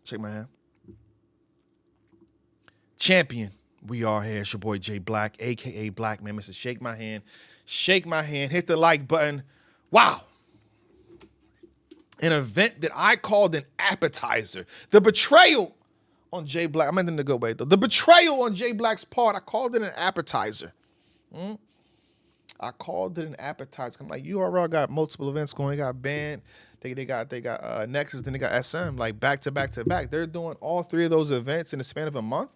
Shake my hand. Champion. We are here. It's your boy Jay Black, a.k.a. Black Man. Mr. Shake my hand. Shake my hand. Hit the like button. Wow. An event that I called an appetizer. The betrayal on Jay Black. I meant in the good way, though. The betrayal on Jay Black's part, I called it an appetizer. I called it an appetizer. I'm like, URL got multiple events going. They got band. They got Nexus. Then they got SM. Like back to back to back. They're doing all three of those events in the span of a month.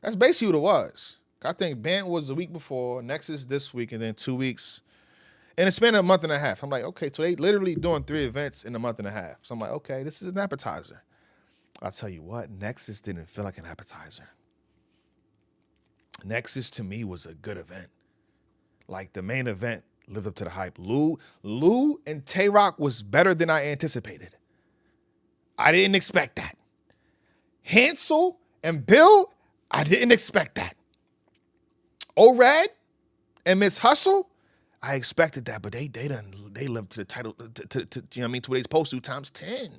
That's basically what it was. I think band was the week before, Nexus this week, and then 2 weeks. And it's been a month and a half. I'm like, okay, so they literally doing 3 events in a month and a half. So I'm like, okay, this is an appetizer. I'll tell you what, Nexus didn't feel like an appetizer. Nexus to me was a good event. Like the main event lived up to the hype. Lou and Tay-Rock was better than I anticipated. I didn't expect that. Hansel and Bill, I didn't expect that. O-Red and Miss Hustle, I expected that, but they lived to the title, to you know what I mean, to what they supposed to times 10.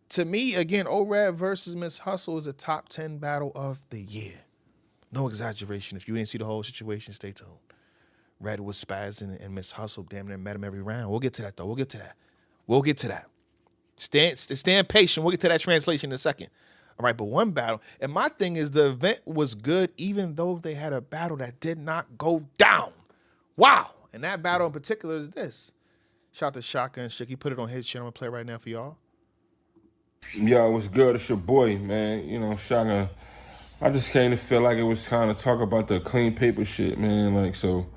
To me, again, O-Red versus Miss Hustle is a top 10 battle of the year. No exaggeration. If you didn't see the whole situation, stay tuned. Red was spazzing and Miss Hustle damn near met him every round. We'll get to that, though. We'll get to that. Stand patient. We'll get to that translation in a second. All right, but one battle. And my thing is the event was good even though they had a battle that did not go down. Wow. And that battle in particular is this. Shout out to Shotgun Shook. He put it on his channel. I'm going to play it right now for y'all. Yo, what's good? It's your boy, man. You know, Shotgun. I just came to feel like it was time to talk about the clean paper shit, man. Like, so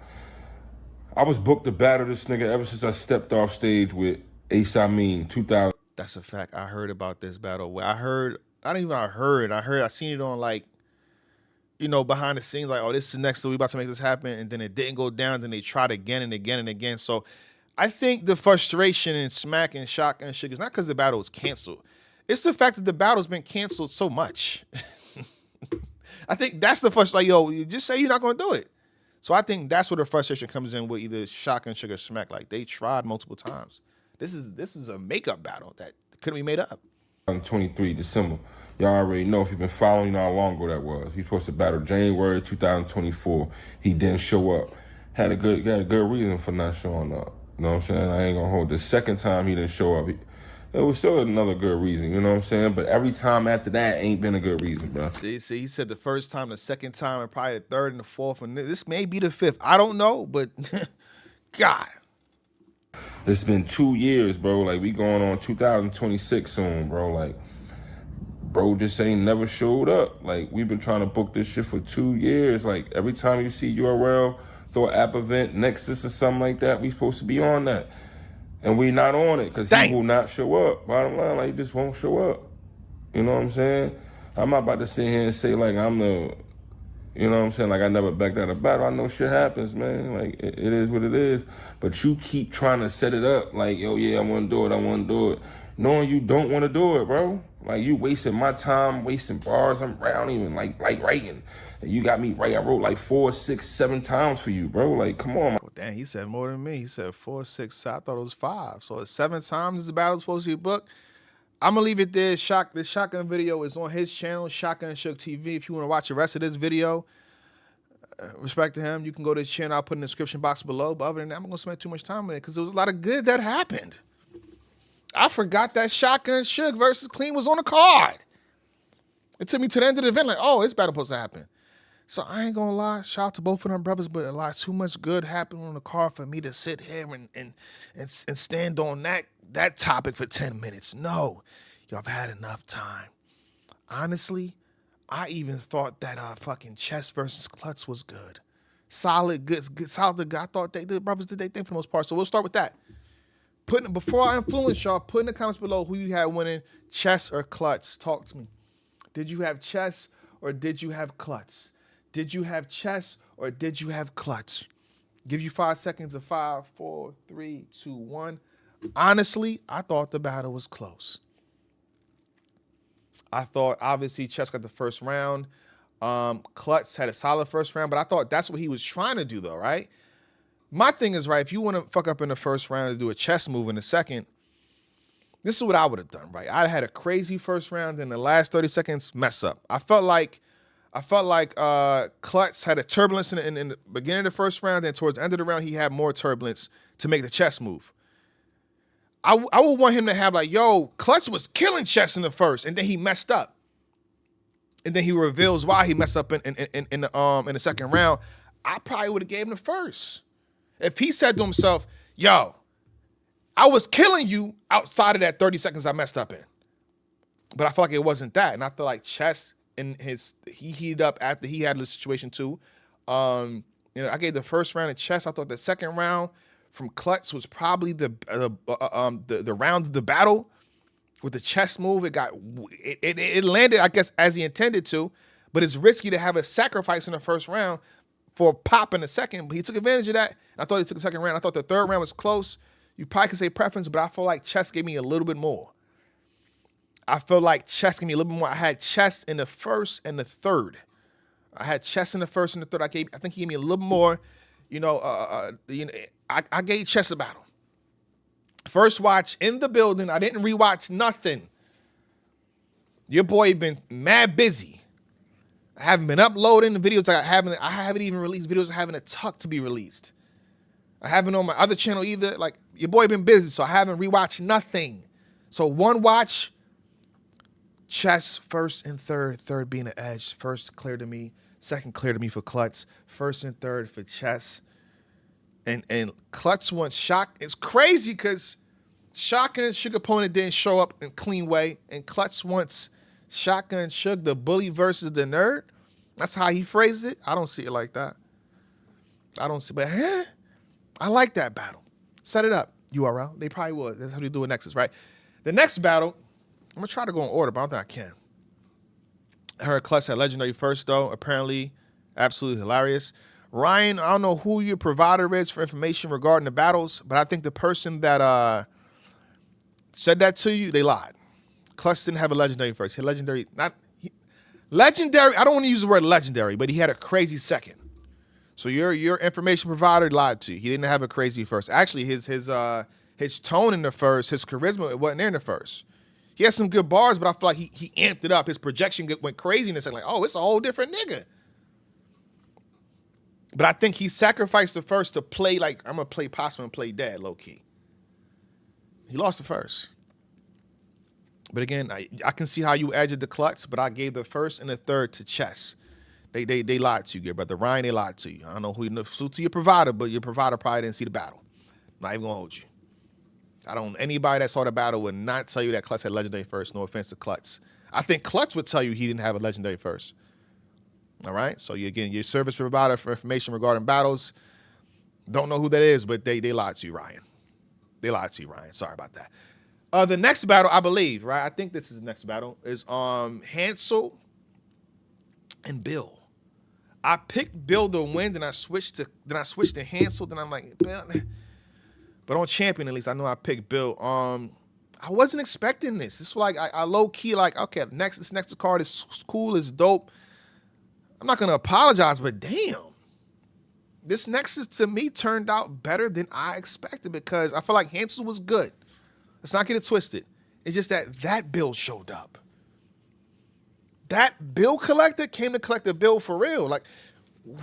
I was booked to battle this nigga ever since I stepped off stage with Ace Amin 2000. That's a fact. I heard about this battle. I seen it on like, you know, behind the scenes, like, oh, this is next, so we about to make this happen. And then it didn't go down. Then they tried again and again and again. So I think the frustration in Smack and Shotgun Shook is not because the battle was canceled. It's the fact that the battle's been canceled so much. I think that's the first, like, yo, you just say you're not going to do it. So I think that's where the frustration comes in with either Shotgun Shook or Smack. Like, they tried multiple times. This is a makeup battle that couldn't be made up. 2023, December. Y'all already know if you've been following, you know how long ago that was. He was supposed to battle January 2024. He didn't show up. Had a good reason for not showing up. You know what I'm saying? I ain't gonna hold. The second time he didn't show up, it was still another good reason, you know what I'm saying? But every time after that ain't been a good reason, bro. See, he said the first time, the second time, and probably the third and the fourth, and this may be the fifth. I don't know, but God. It's been 2 years, bro. Like, we going on 2026 soon, bro. Like, bro just ain't never showed up. Like, we've been trying to book this shit for 2 years. Like, every time you see URL, throw an app event, Nexus or something like that, we supposed to be on that. And we not on it because he will not show up. Bottom line, like, he just won't show up. You know what I'm saying? I'm not about to sit here and say, like, I'm the, you know what I'm saying? Like, I never backed out of battle. I know shit happens, man. Like, it is what it is. But you keep trying to set it up like, yo, yeah, I want to do it. Knowing you don't want to do it, bro. Like, you wasting my time, wasting bars. I don't even like writing. And you got me right. I wrote like 4, 6, 7 times for you, bro. Like, come on. Well, damn, he said more than me. He said 4, 6, I thought it was 5. So it's 7 times the battle supposed to be booked. I'm going to leave it there. This Shotgun video is on his channel, Shotgun Shook TV. If you want to watch the rest of this video, respect to him, you can go to his channel. I'll put in the description box below. But other than that, I'm not going to spend too much time on it because there was a lot of good that happened. I forgot that Shotgun Shook versus Clean was on the card. It took me to the end of the event like, oh, this battle supposed to happen. So I ain't going to lie. Shout out to both of them brothers, but a lot too much good happened on the card for me to sit here and stand on that topic for 10 minutes. No, y'all have had enough time. Honestly, I even thought that fucking Chess versus Klutz was good. Solid, good, solid. I thought the brothers did their thing for the most part. So we'll start with that. Before I influence y'all, put in the comments below who you had winning, Chess or Klutz. Talk to me. Did you have Chess or did you have Klutz? Did you have Chess or did you have Klutz? Give you 5 seconds of 5, 4, 3, 2, 1. Honestly, I thought the battle was close. I thought, obviously, Chess got the first round. Klutz had a solid first round, but I thought that's what he was trying to do, though, right? My thing is, right, if you want to fuck up in the first round and do a chess move in the second, This is what I would have done, right? I had a crazy first round, and the last 30 seconds mess up. I felt like Klutz had a turbulence in the beginning of the first round, and towards the end of the round, he had more turbulence to make the chess move. I would want him to have like, yo, Klutz was killing chess in the first, and then he messed up. And then he reveals why he messed up in the second round. I probably would have gave him the first. If he said to himself, yo, I was killing you outside of that 30 seconds I messed up in. But I feel like it wasn't that. And I feel like chess he heated up after he had the situation too. I gave the first round of chess. I thought the second round from Klutz was probably the round of the battle with the chess move. It landed, I guess, as he intended to, but it's risky to have a sacrifice in the first round for a pop in the second. But he took advantage of that. I thought he took the second round. I thought the third round was close. You probably could say preference, but I feel like chess gave me a little bit more. I feel like chess gave me a little bit more. I had chess in the first and the third. I had chess in the first and the third. I think he gave me a little more. I gave chess a battle. First watch in the building. I didn't rewatch nothing. Your boy been mad busy. I haven't been uploading the videos. I haven't even released videos. I haven't a tuck to be released. I haven't on my other channel either. Like, your boy been busy, so I haven't rewatched nothing. So one watch, chess first and third being the edge. First clear to me, second clear to me for Klutz. First and third for chess. And Klutz wants shock. It's crazy because Shotgun Sugar opponent didn't show up in a clean way, and Klutz wants Shotgun Sugar, the bully versus the nerd. That's how he phrased it. I don't see it like that. But I like that battle. Set it up. URL. They probably would. That's how they do a Nexus, right? The next battle, I'm going to try to go in order, but I don't think I can. I heard Klutz had legendary first, though. Apparently, absolutely hilarious. Ryan, I don't know who your provider is for information regarding the battles, but I think the person that said that to you, they lied. Klutz didn't have a legendary first. He had legendary, legendary. I don't want to use the word legendary, but he had a crazy second. So your information provider lied to you. He didn't have a crazy first. Actually, his tone in the first, his charisma, it wasn't there in the first. He had some good bars, but I feel like he amped it up. His projection went crazy, and it's like, oh, it's a whole different nigga. But I think he sacrificed the first to play like, I'm going to play possum and play dead, low-key. He lost the first. But again, I can see how you edged the Klutz, but I gave the first and the third to chess. They lied to you, good brother. Ryan, they lied to you. I don't know who you suit to your provider, but your provider probably didn't see the battle. Not even gonna hold you. Anybody that saw the battle would not tell you that Klutz had legendary first. No offense to Klutz. I think Klutz would tell you he didn't have a legendary first. All right. So your service provider for information regarding battles, don't know who that is, but they lied to you, Ryan. They lied to you, Ryan. Sorry about that. The next battle, I believe, right? I think this is the next battle, is Hansel and Bill. I picked Bill to win, then I switched to Hansel, then I'm like, Bill. But on Champion, at least, I know I picked Bill. I wasn't expecting this. It's like I low key like, okay, this next card is cool, it's dope. I'm not gonna apologize, but damn, this Nexus to me turned out better than I expected because I feel like Hansel was good. Let's not get it twisted. It's just that Bill showed up. That bill collector came to collect the bill for real. Like,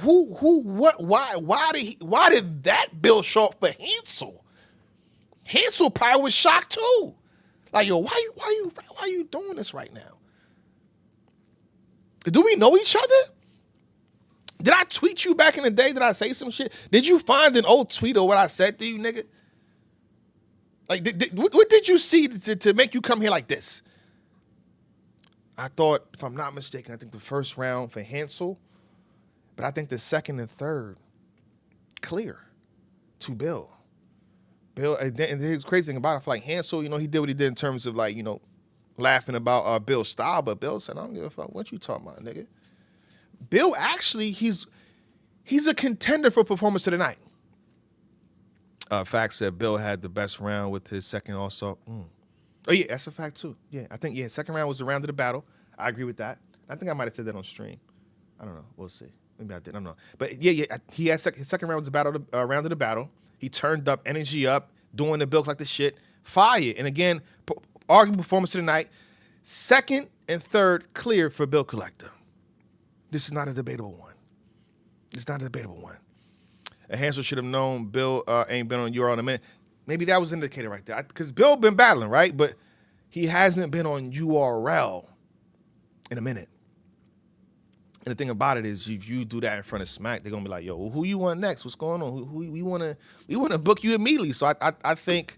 what, why did that bill show up for Hansel? Hansel probably was shocked too. Like, yo, why you doing this right now? Do we know each other? Did I tweet you back in the day? Did I say some shit? Did you find an old tweet of what I said to you, nigga? Like, what did you see to make you come here like this? I thought, if I'm not mistaken, I think the first round for Hansel, but I think the second and third, clear to Bill. Bill, and the crazy thing about it, I feel like Hansel, he did what he did in terms of like, laughing about Bill's style, but Bill said, I don't give a fuck what you talking about, nigga. Bill actually, he's a contender for performance of the night. Fact said Bill had the best round with his second also. Oh, yeah, that's a fact, too. Yeah, I think, second round was the round of the battle. I agree with that. I think I might have said that on stream. I don't know. We'll see. Maybe I did. I don't know. But, yeah, he had his second round was the round of the battle. He turned up, energy up, doing the build like the shit. Fire. And, again, arguable performance of the night. Second and third clear for Bill Collector. This is not a debatable one. It's not a debatable one. And Hansel should have known Bill ain't been on URL in a minute. Maybe that was indicated right there. Because Bill been battling, right? But he hasn't been on URL in a minute. And the thing about it is, if you do that in front of Smack, they're gonna be like, "Yo, who you want next? What's going on? Who we wanna book you immediately." So I think,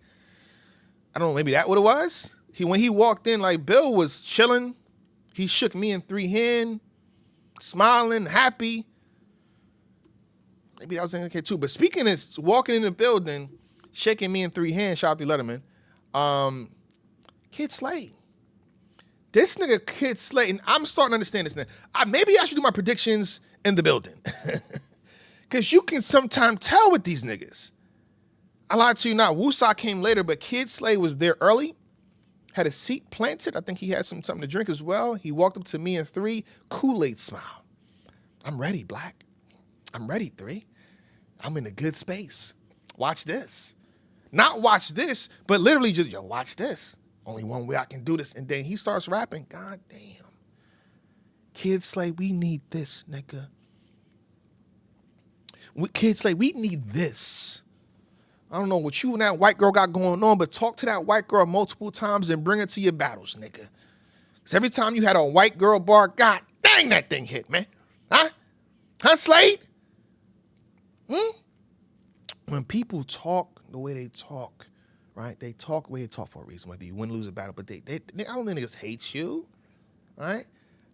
I don't know, maybe that what it was. When he walked in, like Bill was chilling. He shook me in 3 hands, smiling, happy. Maybe that was indicated too. But speaking of walking in the building, shaking me in 3 hands, shout out to Letterman. Kid Slade. This nigga Kid Slade, and I'm starting to understand this now. Maybe I should do my predictions in the building. Because you can sometimes tell with these niggas. I lied to you not. Woosah came later, but Kid Slade was there early. Had a seat planted. I think he had something to drink as well. He walked up to me in 3, Kool-Aid smile. I'm ready, Black. I'm ready, 3. I'm in a good space. Watch this. Not watch this, but literally just, yo, watch this. Only one way I can do this. And then he starts rapping. God damn. Kid Slade, we need this, nigga. Kid Slade, we need this. I don't know what you and that white girl got going on, but talk to that white girl multiple times and bring her to your battles, nigga. Because every time you had a white girl bar, God dang, that thing hit, man. Huh? Huh, Slade? When people talk the way they talk, right? They talk the way they talk for a reason, whether you win or lose a battle, but I don't think niggas hate you, right?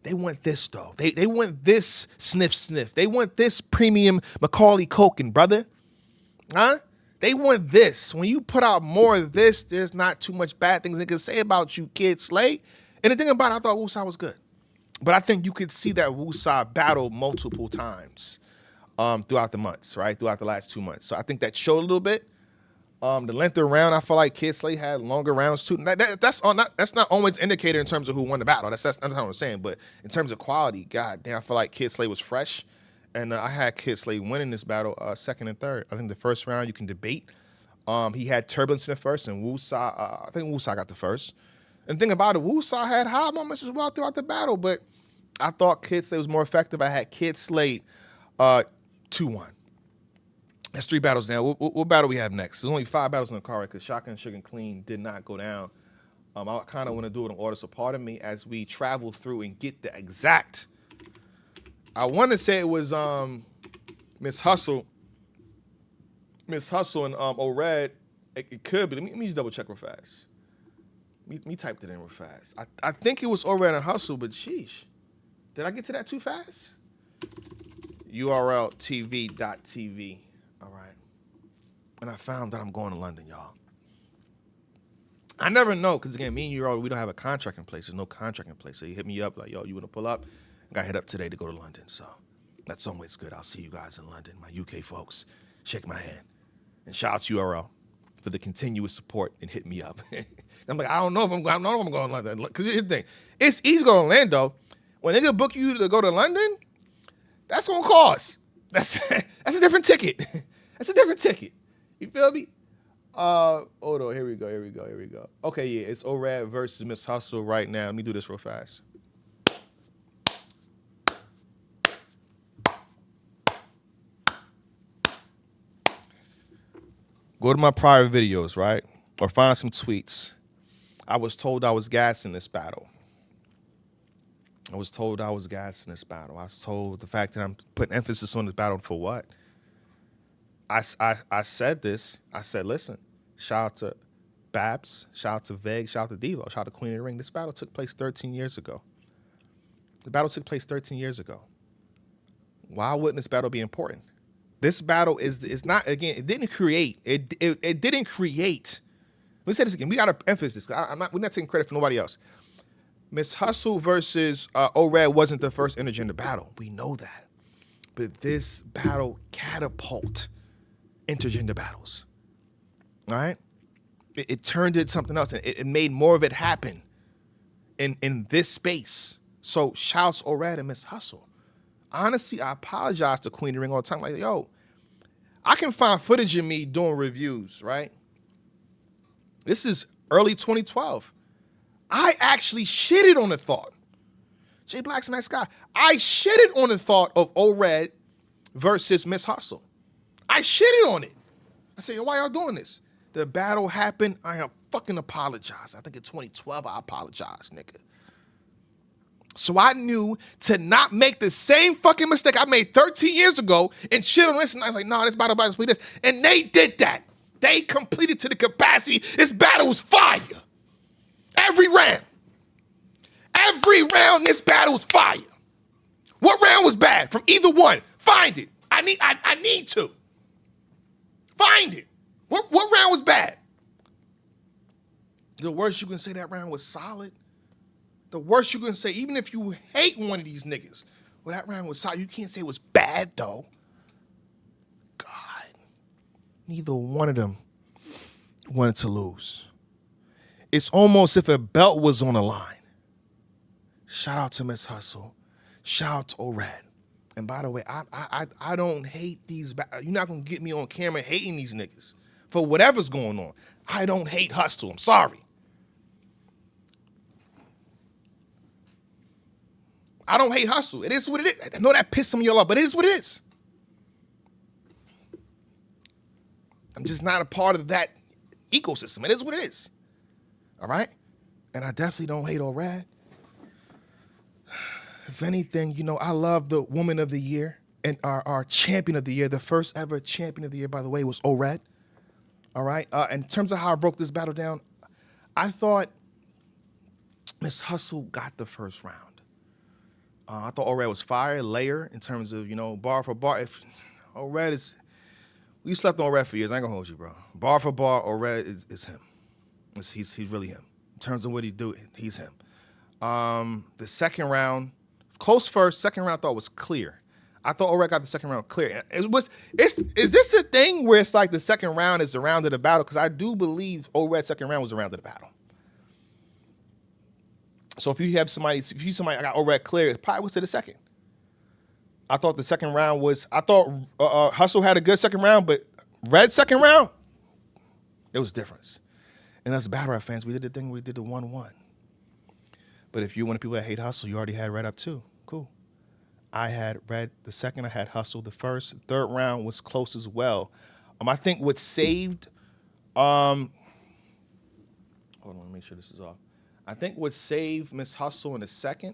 They want this, though. They want this sniff. They want this premium Macaulay Culkin, brother. Huh? They want this. When you put out more of this, there's not too much bad things they can say about you, Kid Slade. And the thing about it, I thought Woosah was good. But I think you could see that Woosah battle multiple times throughout the months, right? Throughout the last 2 months. So I think that showed a little bit. The length of the round, I feel like Kid Slade had longer rounds too. That's not always indicated in terms of who won the battle. That's what I'm saying. But in terms of quality, God damn, I feel like Kid Slade was fresh. And I had Kid Slade winning this battle second and third. I think the first round you can debate. He had turbulence in the first, and Woosah, I think Woosah got the first. And the thing about it, Woosah had high moments as well throughout the battle, but I thought Kid Slade was more effective. I had Kid Slade 2-1. That's 3 battles now. What battle we have next? There's only 5 battles in the card because Shotgun, Sugar, and Clean did not go down. I kind of want to do it in order, so pardon me as we travel through and get the exact. I want to say it was Miss Hustle and O-Red. It could be. Let me just double check real fast. Me typed it in real fast. I think it was O-Red and Hustle, but sheesh. Did I get to that too fast? URL TV.tv. All right. And I found that I'm going to London, y'all. I never know, because again, me and you, we don't have a contract in place. There's no contract in place. So you hit me up like, yo, you want to pull up? I got hit up today to go to London. So that's always good. I'll see you guys in London, my UK folks. Shake my hand. And shout out to URL for the continuous support and hit me up. I'm like, I don't know if I'm going to London. Because here's the thing. It's easy to go to Orlando. When they book you to go to London, that's going to cost. That's a different ticket. That's a different ticket. You feel me? Hold on. Here we go. Okay, yeah. It's O-Rad versus Miss Hustle right now. Let me do this real fast. Go to my prior videos, right? Or find some tweets. I was told I was gassing this battle. I was told the fact that I'm putting emphasis on this battle for what? I said this. I said, listen, shout out to Babs, shout out to Veg, shout out to Devo, shout out to Queen of the Ring. This battle took place 13 years ago. Why wouldn't this battle be important? This battle is not, again, it didn't create. Let me say this again. We got to emphasize this. We're not taking credit for nobody else. Miss Hustle versus O-Red wasn't the first intergender battle. We know that. But this battle catapult intergender battles. All right? It turned into something else. And it made more of it happen in this space. So shouts O-Red and Miss Hustle. Honestly, I apologize to Queen of the Ring all the time. Like, yo, I can find footage of me doing reviews, right? This is early 2012. I actually shitted on the thought. Jay Black's a nice guy. I shitted on the thought of O-Red versus Miss Hustle. I shitted on it. I said, yo, why y'all doing this? The battle happened. I fucking apologize. I think in 2012, I apologized, nigga. So I knew to not make the same fucking mistake I made 13 years ago and shit on this. And I was like, no, this battle is this. And they did that. They completed to the capacity. This battle was fire. Every round. Every round, this battle was fire. What round was bad from either one? Find it. I need to. Find it. What round was bad? The worst you can say that round was solid. The worst you can say, even if you hate one of these niggas, well, that round was solid. You can't say it was bad, though. God. Neither one of them wanted to lose. It's almost if a belt was on the line. Shout out to Miss Hustle. Shout out to O-Red. And by the way, I don't hate these. You're not going to get me on camera hating these niggas for whatever's going on. I don't hate Hustle. I'm sorry. I don't hate Hustle. It is what it is. I know that pissed some of y'all off, but it is what it is. I'm just not a part of that ecosystem. It is what it is. All right? And I definitely don't hate O-Red. If anything, you know, I love the Woman of the Year and our Champion of the Year. The first ever Champion of the Year, by the way, was O-Red. All right? In terms of how I broke this battle down, I thought Miss Hustle got the first round. I thought O-Red was fire, layer in terms of, you know, bar for bar. If O-Red is, we slept on O-Red for years. I ain't gonna hold you, bro. Bar for bar, O-Red is him. He's really him. In terms of what he do, he's him. The second round, close first, second round I thought was clear. I thought O-Red got the second round clear. Is this a thing where it's like the second round is the round of the battle? Because I do believe O-Red's second round was the round of the battle. So if you have somebody, I got O-Red clear, it probably was to the second. I thought the second round was, Hustle had a good second round, but Red's second round, it was different. And as battle rap fans, we did the thing where we did the 1-1. But if you're one of the people that hate Hustle, you already had Red up too. Cool. I had Red the second, I had Hustle the first. Third round was close as well. I think what saved, hold on, let me make sure this is off. I think what saved Miss Hustle in the second,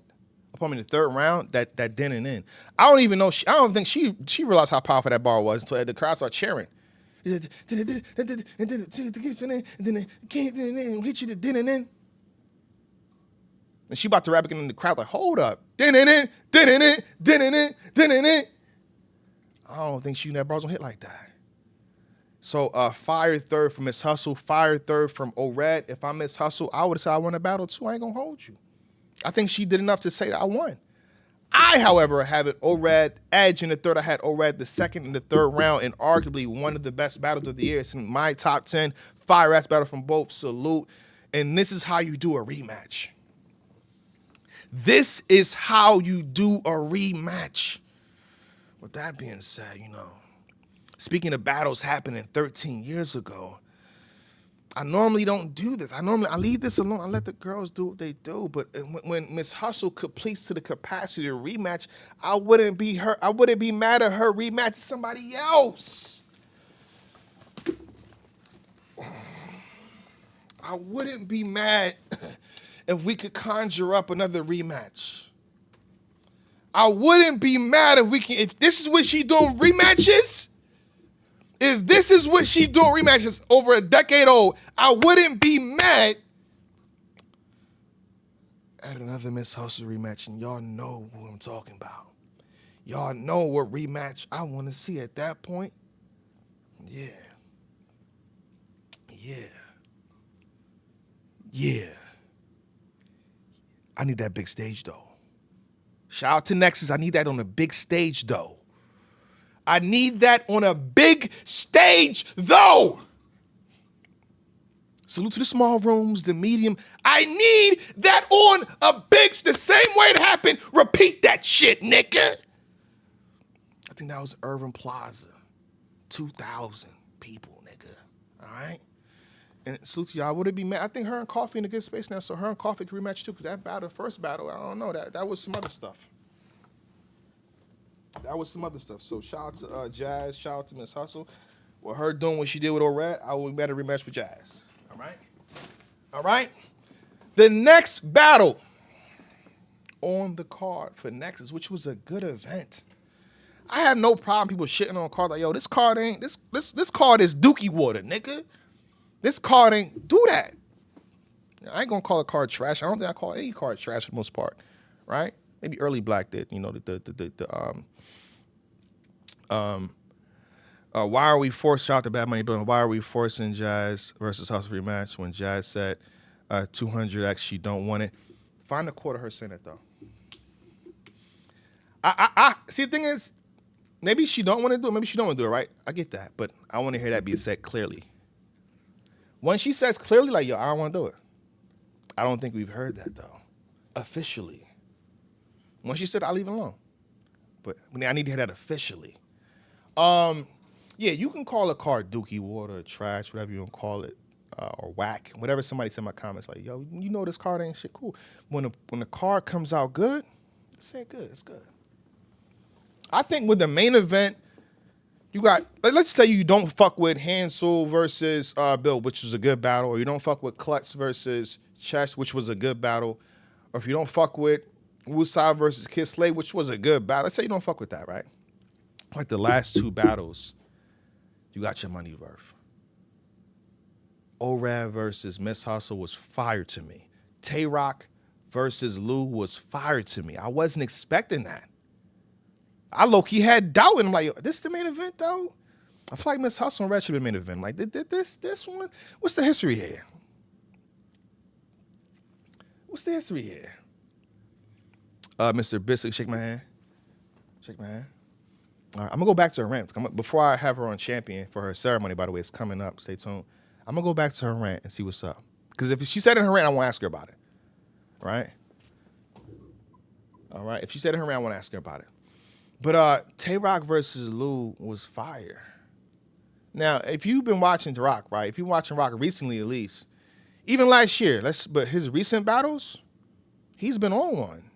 the third round, that didn't end. I don't even know, I don't think she realized how powerful that bar was until the crowd started cheering. And then hit you the didn't end. And she about to rap again in the crowd like, hold up. I don't think she knew that bar's gonna hit like that. So fire third from Miss Hustle, fire third from O-Red. If I Miss Hustle, I would have said I won a battle too. I ain't gonna hold you. I think she did enough to say that I won. I, however, have it O-Red edge in the third. I had O-Red the second and the third round, and arguably one of the best battles of the year. It's in my top 10. Fire-ass battle from both. Salute. And this is how you do a rematch. This is how you do a rematch. With that being said, you know, speaking of battles happening 13 years ago, I normally don't do this. I leave this alone. I let the girls do what they do. But when Miss Hustle completes to the capacity to rematch, I wouldn't be mad at her rematch somebody else. I wouldn't be mad if we could conjure up another rematch. I wouldn't be mad if this is what she doing rematches. If this is what she doing rematches over a decade old, I wouldn't be mad at another Miss Hustle rematch. And y'all know who I'm talking about. Y'all know what rematch I want to see at that point. Yeah. I need that big stage, though. Shout out to Nexus. I need that on a big stage, though. I need that on a big stage, though. Salute to the small rooms, the medium. I need that on a big, the same way it happened. Repeat that shit, nigga. I think that was Irving Plaza. 2,000 people, nigga. All right? And salute to y'all. Would it be mad? I think her and Coffee in a good space now, so her and Coffee can rematch too. Because that battle, first battle, I don't know. That was some other stuff. That was some other stuff. So shout out to Jazz. Shout out to Miss Hustle. With her doing what she did with O'Red, I will better rematch with Jazz. All right. All right. The next battle on the card for Nexus, which was a good event. I have no problem people shitting on cards like, yo, this card ain't this card is dookie water, nigga. This card ain't do that. I ain't gonna call a card trash. I don't think I call any card trash for the most part, right? Maybe early Black did. You know, why are we forced out the Bad Money Building? Why are we forcing Jazz versus Hustle rematch when Jazz said 200x she don't want it? Find the quarter her saying it though. I see. The thing is, maybe she don't want to do it. Maybe she don't want to do it, right? I get that, but I want to hear that be said clearly. When she says clearly, like, yo, I don't want to do it. I don't think we've heard that though, officially. When she said, I'll leave it alone, but I need to hear that officially. Yeah, you can call a card dookie water, trash, whatever you want to call it, or whack, whatever somebody said in my comments, like, yo, you know this card ain't shit cool. When the card comes out good, say it good, it's good. I think with the main event, you got, let's say you don't fuck with Hansel versus Bill, which was a good battle, or you don't fuck with Klutz versus Chess, which was a good battle, or if you don't fuck with Wusai versus Kid Slade, which was a good battle. Let's say you don't fuck with that, right? Like the last two battles, you got your money worth. ORAD versus Miss Hustle was fire to me. Tay-Rock versus Lou was fire to me. I wasn't expecting that. I low-key had doubt, and I'm like, this is the main event, though? I feel like Miss Hustle and Red should be the main event. Like, this one, what's the history here? What's the history here? Mr. Biscuit, shake my hand. Shake my hand. All right, I'm going to go back to her rant. Before I have her on champion for her ceremony, by the way, it's coming up. Stay tuned. I'm going to go back to her rant and see what's up. Because if she said in her rant, I want to ask her about it. Right? All right. If she said in her rant, I want to ask her about it. But Tay-Rock versus Lou was fire. Now, if you've been watching Rock, right? If you've been watching Rock recently, at least, even last year, but his recent battles, he's been on one.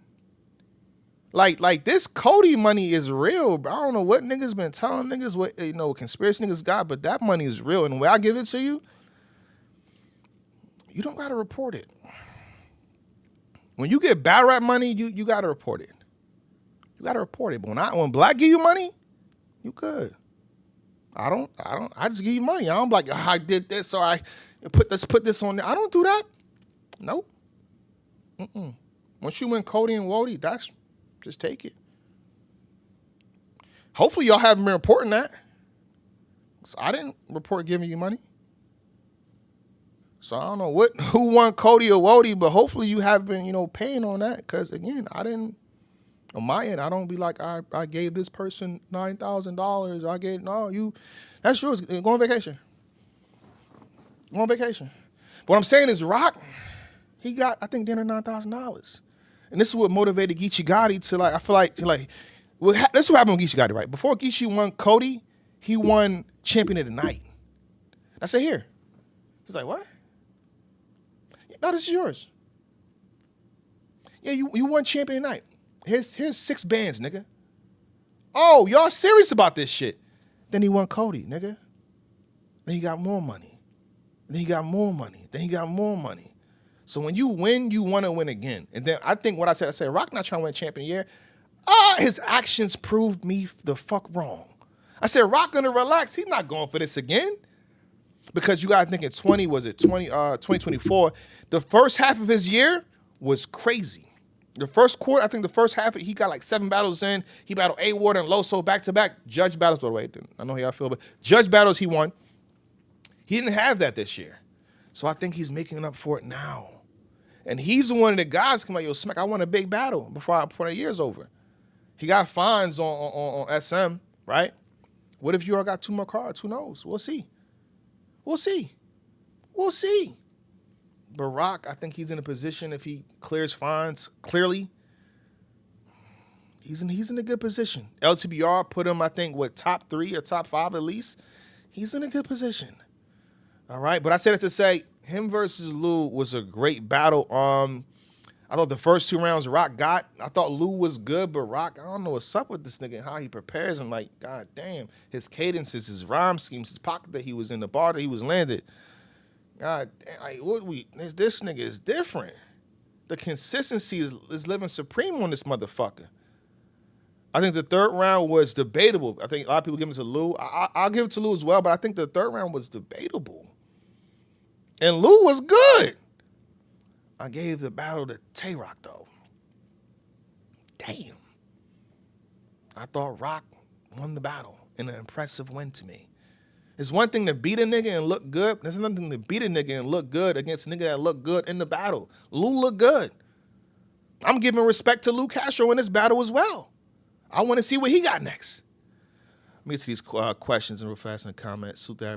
Like this Cody money is real. I don't know what niggas been telling niggas, what conspiracy niggas got, but that money is real. And the way I give it to you, you don't gotta report it. When you get battle rap money, you gotta report it. You gotta report it. But when Black give you money, you good. I just give you money. I don't be like, I did this, so I put this on there. I don't do that. Nope. Once you win Cody and Wody, just take it. Hopefully y'all haven't been reporting that. So I didn't report giving you money. So I don't know who won Cody or Wody, but hopefully you have been, paying on that. Because again, I didn't, on my end, I don't be like, I gave this person $9,000. That's yours. Go on vacation. Go on vacation. What I'm saying is Rock, he got, I think, $9,000. And this is what motivated Geechee Gotti to this is what happened with Geechee Gotti, right? Before Geechee won Cody, he won Champion of the Night. I said, here. He's like, what? No, this is yours. Yeah, you won Champion of the Night. Here's 6 bands, nigga. Oh, y'all serious about this shit. Then he won Cody, nigga. Then he got more money. Then he got more money. Then he got more money. So when you win, you want to win again. And then I think what I said, Rock not trying to win champion of the year. His actions proved me the fuck wrong. I said, Rock gonna relax. He's not going for this again. Because you gotta think in 2024, the first half of his year was crazy. The first quarter, I think the first half, he got like 7 battles in. He battled A-Ward and Loso back-to-back. Judge battles, by the way. I know how y'all feel, but judge battles he won. He didn't have that this year. So I think he's making up for it now. And he's one of the guys come like, yo, Smack, I won a big battle before the year's over. He got fines on SM, right? What if you all got 2 more cards? Who knows? We'll see. We'll see. But Rock, I think he's in a position, if he clears fines clearly, he's in a good position. LTBR put him, I think, top 3 or top 5 at least. He's in a good position. All right, but I said it to say him versus Lou was a great battle. I thought the first 2 rounds Rock got. I thought Lou was good, but Rock, I don't know what's up with this nigga and how he prepares him. Like, god damn, his cadences, his rhyme schemes, his pocket that he was in, the bar that he was landed. God damn, like this nigga is different. The consistency is living supreme on this motherfucker. I think the third round was debatable. I think a lot of people give it to Lou. I'll give it to Lou as well, but I think the third round was debatable. And Lou was good. I gave the battle to Tay-Rock, though. Damn. I thought Rock won the battle in an impressive win to me. It's one thing to beat a nigga and look good. There's another thing to beat a nigga and look good against a nigga that look good in the battle. Lou looked good. I'm giving respect to Lou Castro in this battle as well. I want to see what he got next. Let me get to these questions real fast in the comments. Salute to everybody.